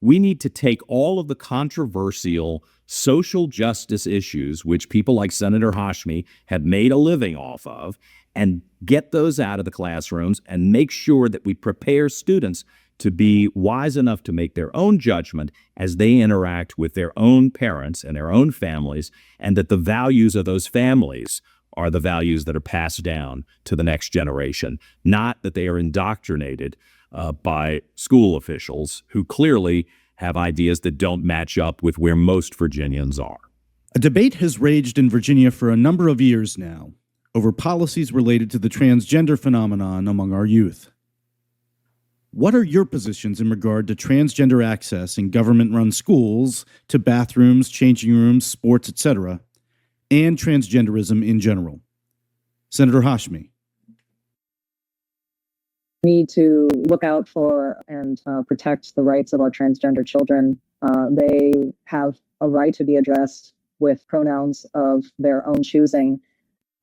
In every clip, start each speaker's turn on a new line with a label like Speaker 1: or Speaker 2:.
Speaker 1: We need to take all of the controversial social justice issues, which people like Senator Hashmi have made a living off of, and get those out of the classrooms and make sure that we prepare students to be wise enough to make their own judgment as they interact with their own parents and their own families, and that the values of those families are the values that are passed down to the next generation, not that they are indoctrinated by school officials who clearly have ideas that don't match up with where most Virginians are.
Speaker 2: A debate has raged in Virginia for a number of years now over policies related to the transgender phenomenon among our youth. What are your positions in regard to transgender access in government-run schools, to bathrooms, changing rooms, sports, etc., and transgenderism in general? Senator Hashmi.
Speaker 3: We need to look out for and protect the rights of our transgender children. They have a right to be addressed with pronouns of their own choosing.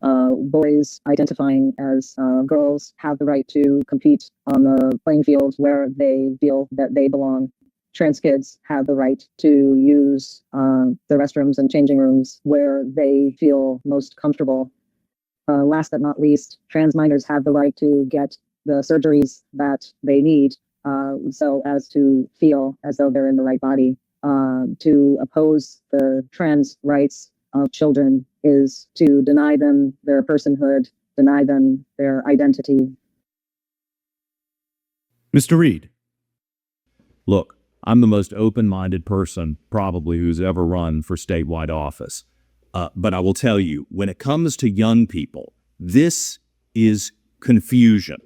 Speaker 3: Boys identifying as girls have the right to compete on the playing field where they feel that they belong. Trans kids have the right to use the restrooms and changing rooms where they feel most comfortable. Last but not least, trans minors have the right to get the surgeries that they need so as to feel as though they're in the right body. To oppose the trans rights of children is to deny them their personhood, deny them their identity.
Speaker 2: Mr. Reid.
Speaker 1: Look, I'm the most open-minded person probably who's ever run for statewide office. But I will tell you, when it comes to young people, this is confusion.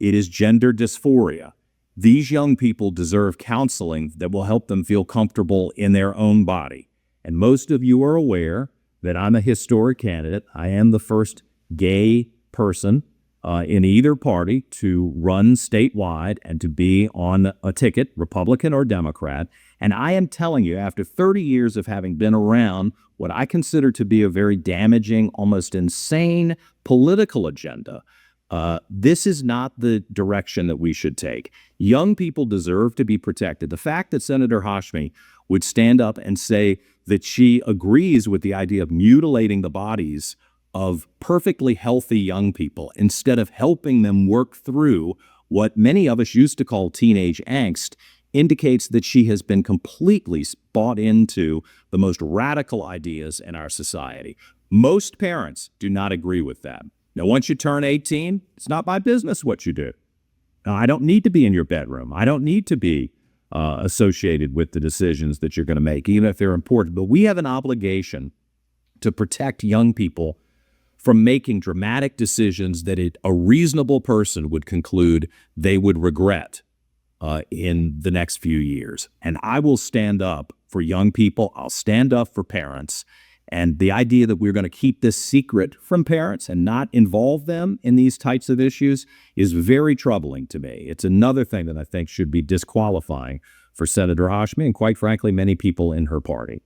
Speaker 1: It is gender dysphoria. These young people deserve counseling that will help them feel comfortable in their own body. And most of you are aware that I'm a historic candidate. I am the first gay person in either party to run statewide and to be on a ticket, Republican or Democrat. And I am telling you, after 30 years of having been around what I consider to be a very damaging, almost insane political agenda, this is not the direction that we should take. Young people deserve to be protected. The fact that Senator Hashmi would stand up and say that she agrees with the idea of mutilating the bodies of perfectly healthy young people instead of helping them work through what many of us used to call teenage angst indicates that she has been completely bought into the most radical ideas in our society. Most parents do not agree with that. Now, once you turn 18, it's not my business what you do. I don't need to be in your bedroom. I don't need to be associated with the decisions that you're going to make, even if they're important. But we have an obligation to protect young people from making dramatic decisions that a reasonable person would conclude they would regret in the next few years. And I will stand up for young people. I'll stand up for parents. And the idea that we're going to keep this secret from parents and not involve them in these types of issues is very troubling to me. It's another thing that I think should be disqualifying for Senator Hashmi and, quite frankly, many people in her party.